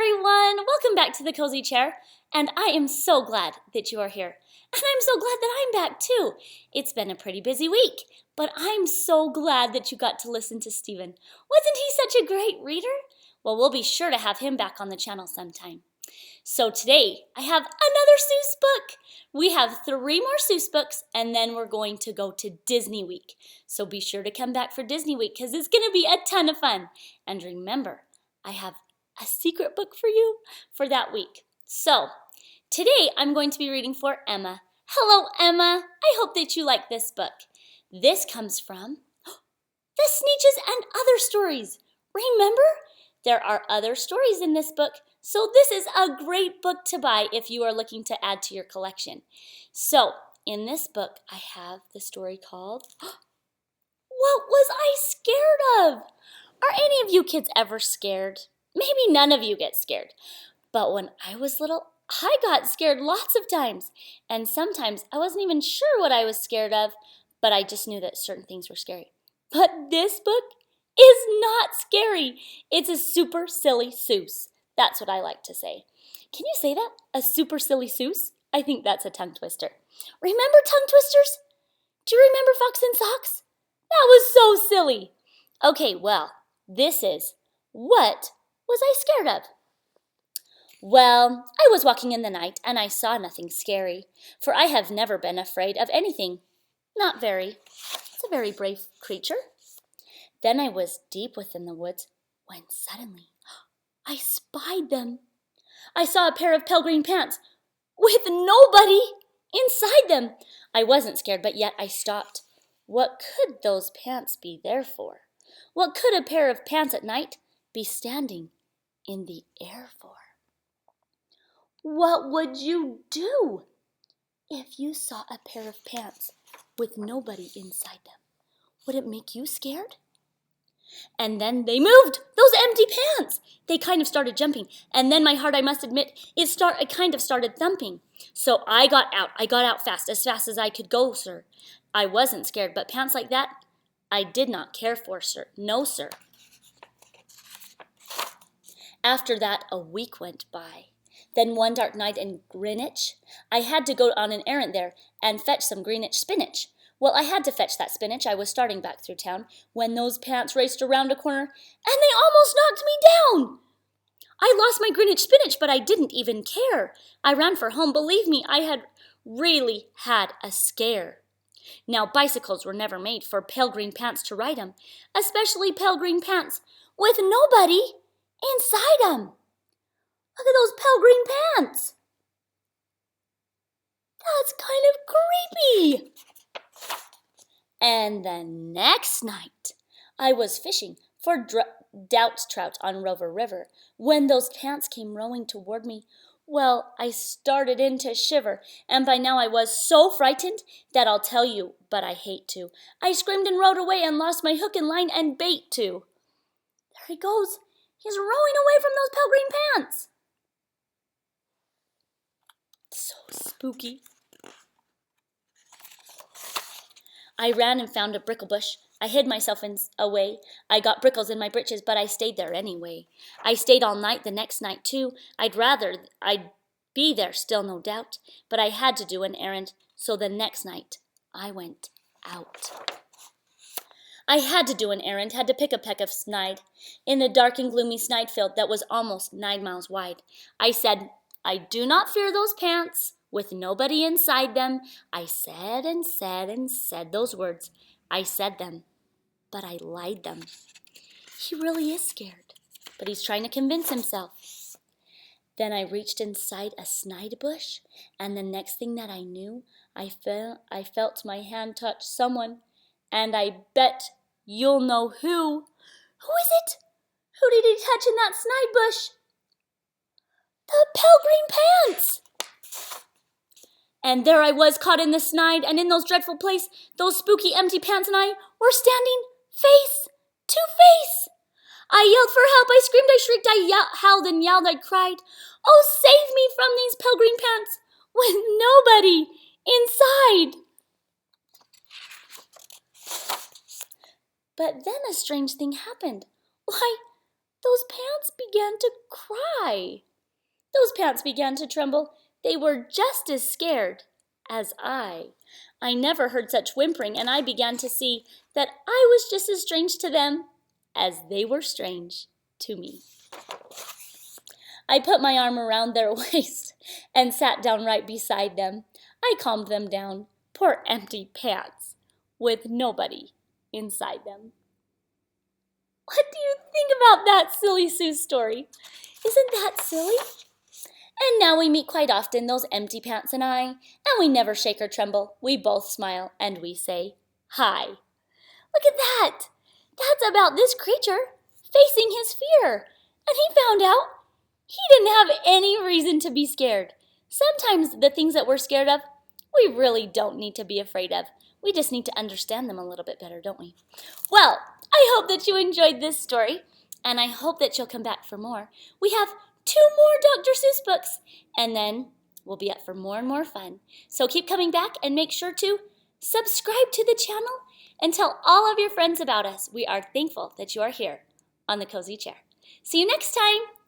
everyone! Welcome back to the Cozy Chair, and I am so glad that you are here. And I'm so glad that I'm back too. It's been a pretty busy week, but I'm so glad that you got to listen to Stephen. Wasn't he such a great reader? Well, we'll be sure to have him back on the channel sometime. So today, I have another Seuss book. We have 3 more Seuss books, and then we're going to go to Disney Week. So be sure to come back for Disney Week, because it's going to be a ton of fun. And remember, I have a secret book for you for that week. So, today I'm going to be reading for Emma. Hello, Emma. I hope that you like this book. This comes from The Sneetches and Other Stories. Remember, there are other stories in this book, so this is a great book to buy if you are looking to add to your collection. So, in this book, I have the story called What Was I Scared Of? Are any of you kids ever scared? Maybe none of you get scared. But when I was little, I got scared lots of times. And sometimes I wasn't even sure what I was scared of, but I just knew that certain things were scary. But this book is not scary. It's a super silly Seuss. That's what I like to say. Can you say that? A super silly Seuss? I think that's a tongue twister. Remember tongue twisters? Do you remember Fox and Socks? That was so silly. Okay, well, this is What Was I Scared Of? Well, I was walking in the night, and I saw nothing scary, for I have never been afraid of anything. Not very. It's a very brave creature. Then I was deep within the woods, when suddenly I spied them. I saw a pair of pale green pants, with nobody inside them. I wasn't scared, but yet I stopped. What could those pants be there for? What could a pair of pants at night be standing in the air for? What would you do if you saw a pair of pants with nobody inside them? Would it make you scared? And then they moved, those empty pants. They kind of started jumping, and then my heart, I must admit, it kind of started thumping. So I got out fast as I could go, sir. I wasn't scared, but pants like that, I did not care for, sir. No, sir. After that, a week went by. Then one dark night in Greenwich, I had to go on an errand there and fetch some Greenwich spinach. Well, I had to fetch that spinach. I was starting back through town when those pants raced around a corner, and they almost knocked me down. I lost my Greenwich spinach, but I didn't even care. I ran for home. Believe me, I had really had a scare. Now, bicycles were never made for pale green pants to ride 'em, especially pale green pants with nobody inside 'em. Look at those pale green pants. That's kind of creepy. And the next night, I was fishing for doubt trout on Rover River when those pants came rowing toward me. Well, I started in to shiver, and by now I was so frightened that I'll tell you, but I hate to. I screamed and rowed away and lost my hook and line and bait too. There he goes. He's rowing away from those pale green pants. So spooky. I ran and found a brickle bush. I hid myself away. I got brickles in my britches, but I stayed there anyway. I stayed all night the next night, too. I'd be there still, no doubt. But I had to do an errand, so the next night I went out. I had to do an errand, had to pick a peck of snide in the dark and gloomy snide field that was almost 9 miles wide. I said, I do not fear those pants with nobody inside them. I said and said and said those words. I said them, but I lied them. He really is scared, but he's trying to convince himself. Then I reached inside a snide bush, and the next thing that I knew, I felt my hand touch someone, and I bet you'll know who. Who is it? Who did he touch in that snide bush? The pale green pants! And there I was, caught in the snide, and in those dreadful place, those spooky empty pants and I were standing face to face. I yelled for help, I screamed, I shrieked, I howled and yelled, I cried, oh, save me from these pale green pants with nobody inside. But then a strange thing happened. Why, Those pants began to cry. Those pants began to tremble. They were just as scared as I. I never heard such whimpering, and I began to see that I was just as strange to them as they were strange to me. I put my arm around their waist and sat down right beside them. I calmed them down. Poor empty pants with nobody inside them. What do you think about that silly Seuss story? Isn't that silly? And now we meet quite often, those empty pants and I, and we never shake or tremble. We both smile and we say, hi. Look at that! That's about this creature facing his fear. And he found out he didn't have any reason to be scared. Sometimes the things that we're scared of, we really don't need to be afraid of. We just need to understand them a little bit better, don't we? Well, I hope that you enjoyed this story, and I hope that you'll come back for more. We have 2 more Dr. Seuss books, and then we'll be up for more and more fun. So keep coming back and make sure to subscribe to the channel and tell all of your friends about us. We are thankful that you are here on the Cozy Chair. See you next time.